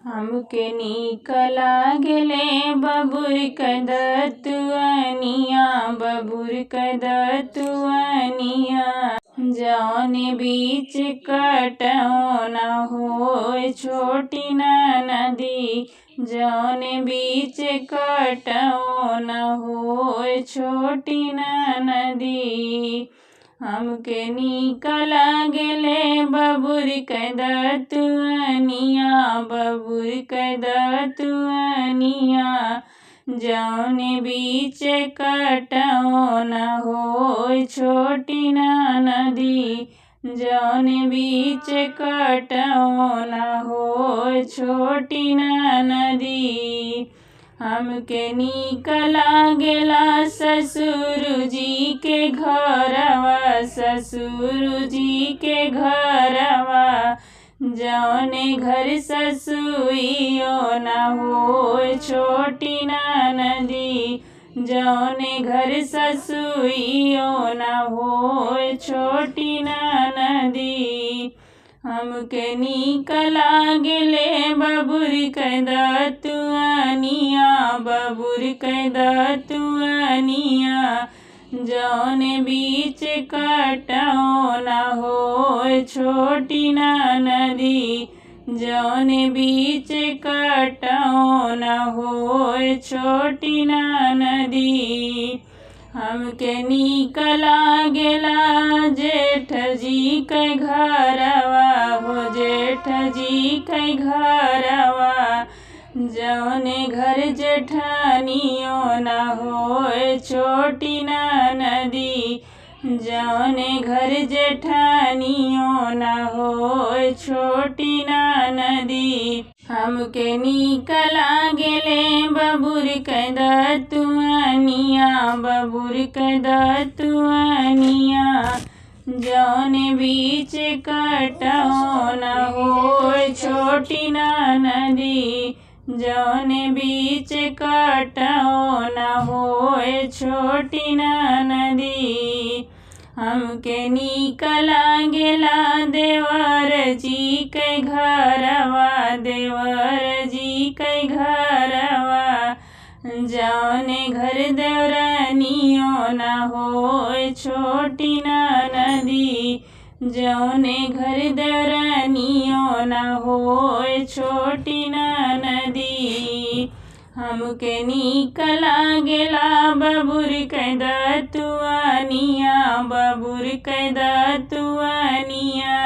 हमके नीक लागले बबुर क दतुअनिया, बबुर क दतुअनिया। जौने बीच कटौन होय छोटी नदी, जौने बीच कटौन होय छोटी नदी। हमके नीक लागले बबुर क दतुअनिया, बबुर क दतुअनिया। जौने बीच कटौन होय छोटी नदी, जौने बीच कटौन होय छोटी नदी। हमके नीक लागेला ससुर जी के घरवा, ससुर जी के घरवा। जौने घर ससुइयो न होय छोटी नदी, जौने घर ससुइयो न होय छोटी नदी। हमके नीक लागले बबुर क दतुअनिया, बबुर क दतुअनिया। जौने बीच कटौन होय छोटी नदी, जौने बीच कटौन होय छोटी नदी। हमके नीक लागेला जेठ जी के घरवा, हो जेठ जी के घरवा। जौने घर जेठानियो न होय छोटी नदी, जौने घर जेठानियो न होय छोटी नदी। हमके नीक लागेले बबुर क दतुअनिया, बबुर क दतुअनिया। जौने बीच कटौन होय छोटी नदी, जौने बीच कटौन होय छोटी नदी। हमके नीक लागेला देवर जी के घरवा, देवर जी के घरवा। जौने घर देवरानियो न होय छोटी नदी, जौने घर देवरानियो न होय छोटी नदी। हमके नीक लागेला बबुर क दतुअनिया, बबुर क दतुअनिया।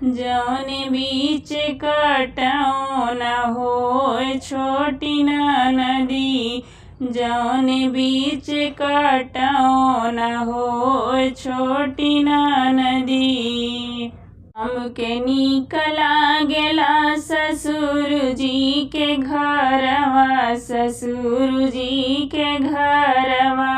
जौने बीच कटौन होय छोटी नदी, जौने बीच कटौन होय छोटी नदी। हमके नीक लागेला ससुर जी के घरवा, ससुर जी के घरवा।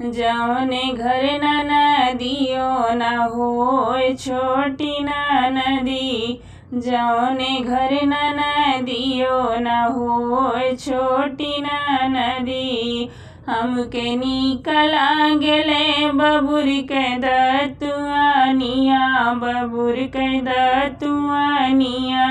जौने घर नदियो न होय छोटी नदी, जौने घर नदियो न होय छोटी नदी। हमके नीक लागले बबुर क दतुअनिया, बबुर क दतुअनिया।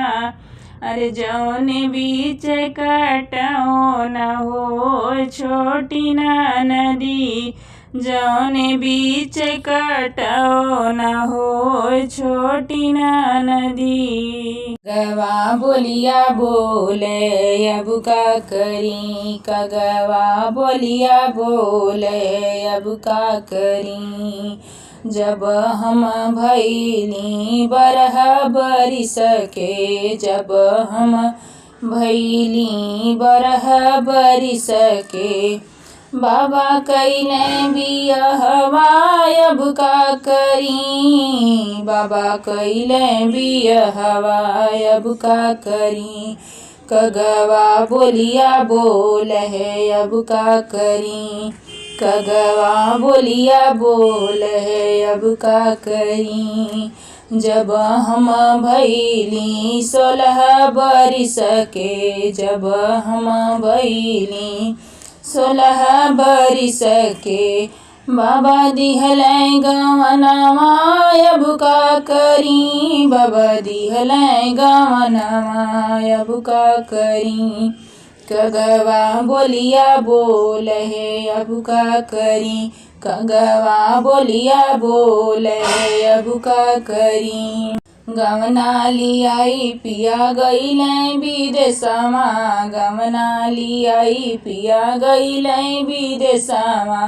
अरे जौने बीच कटौन होय छोटी नदी, जौने बीच कटौन होय छोटी नदी। गवा बोलिया बोले अब का करी, कगवा बोलिया बोले अब का करी। जब हम भैली बरह बरिस के, जब हम भैली बरह बरिस के। बाबा कैले बियहवा अब का करी, बाबा कैले बियहवा अब का करी। कगवा बोलिया बोल है अब का करी, कगवा बोलिया बोल है अब का करी। जब हम भैली 16 बरिस के, जब हम भैली 16 बरिस के। बाबा दिहलै गवनमा अब का करी, बाबा दिहलै गवनमा अब का करी। कगवा बोलिया बोल है अब का करी, कगवा बोलिया बोल है अब का करी। गवना लियाई पिया गईलै विदेशमा, गवना लियाई पिया गईलै विदेशमा।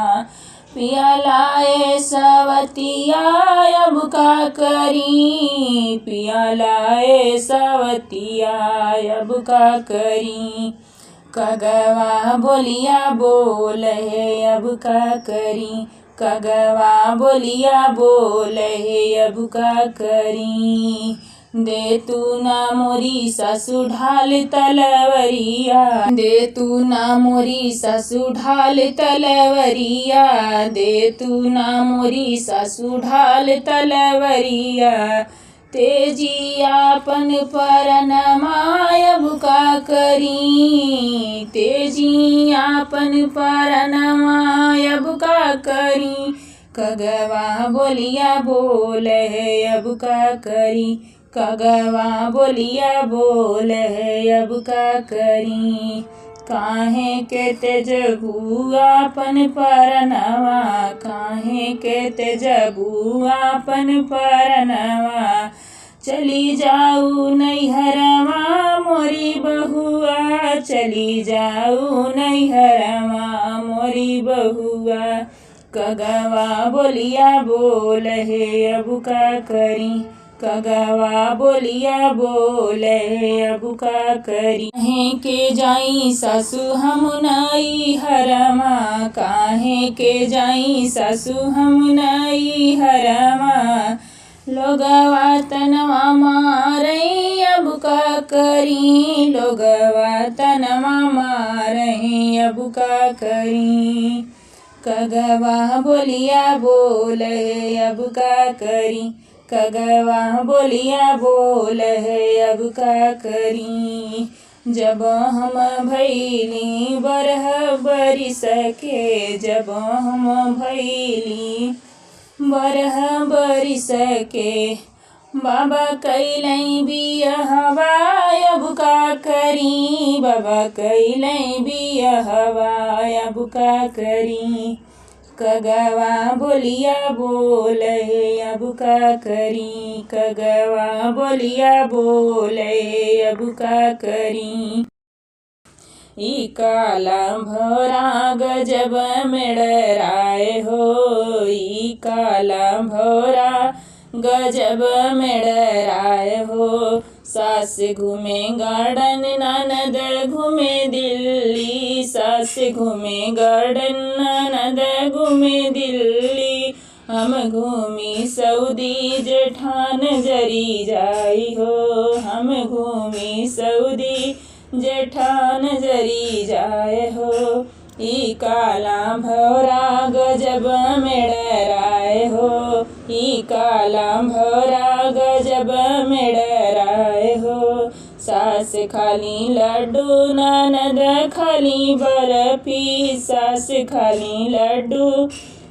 पिया लाए सवतिया अब का करी, पिया लाए सवतिया अब का करी। कगवा बोलिया बोल है अब का करी, कगवा बोलिया बोल है अब का करी। दे तू ना मोरी सासु ढाल तलवरिया, दे तू ना मोरी सासु ढाल तलवरिया, दे तू ना मोरी सासु ढाल तलवरिया। तेजी आपन परनमा अब का करी, तेजी आपन परनमा अब का करी। कगवा बोलिया बोल है अब का करी, कगवा बोलिया बोल है अब का करी। काहे के तेजबू आपन परनवा, काहे के तेजबू आपन परनवा। चली जाऊ नैहरवा मोरी बहुआ, चली जाऊ नैहरवा मोरी बहुआ। कगवा बोलिया बोल है अब का करी, कगवा बोलिया बोल है अब का करी। काहे के जाई सासु हम नैहरमा, काहे के जाई सासु हम नैहरमा। लोगवा तनवा मारई अब का करी, लोगवा तनवा मारई अब का करी। कगवा बोलिया बोल है अब का करी, कगवा बोलिया बोल है अब का करी। जब हम भैली बरह बरिस के, जब हम भैली बरह बरिस के। बाबा कैलै बियहवा अब का करी, बाबा कैलै बियहवा अब का करी। कगवा बोलिया बोल है अब का करी, कगवा बोलिया बोल है अब का करी। ई काला भौरा गजब मेड़राय हो, ई काला भौरा गजब मेड़राय हो। सास घूमे गार्डन ननद घूमे दिल्ली, सास घूमे गार्डन ननद घूमे दिल्ली। हम घूमी सऊदी जेठान जरी जाई हो, हम घूमी सऊदी जेठान जरी जाए हो। ई काला भौरा गजब मेड़राय हो, ई काला भौरा गजब मेड़राय हो। सास खाली लड्डू ननद खाली बर्फी, सास खाली लड्डू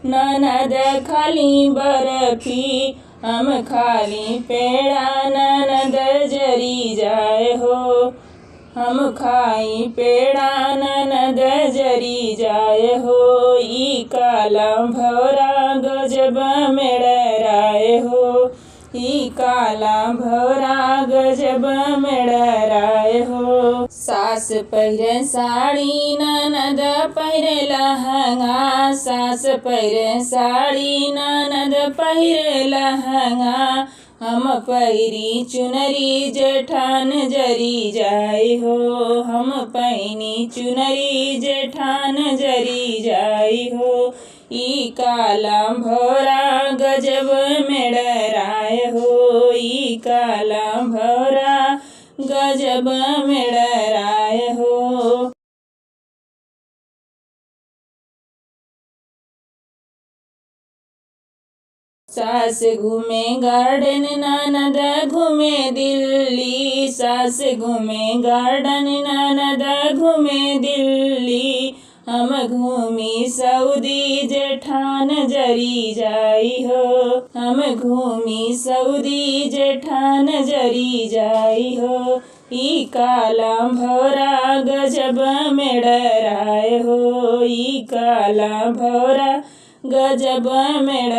ननद खाली बर्फी। हम खाली पेड़ा ननद जरी जाए हो, हम खाई पेड़ा ननद जरी जाए हो। ई काला भौरा गजब मेड़राय हो, ई काला भौरा गजब मेड़राय हो। सास पहिरे साड़ी ननद पहिरे लहंगा, सास पहिरे साड़ी ननद पहिरे लहंगा। हम पहिरी चुनरी जेठान जरी जाए हो, हम पहिनी चुनरी जेठान जरी जाए हो। ई काला भौरा गजब मेड़राय हो, ई काला भौरा गजब मेड़राय हो। सास घूमे गार्डन ननद घूमे दिल्ली, सास घूमे गार्डन ननद घूमे दिल्ली। हम घूमी सऊदी जेठान जरी जाई हो। हम घूमी सऊदी जेठान जरी जाई हो। ई काला भौरा गजब में डराए हो। ई काला भौरा गजब में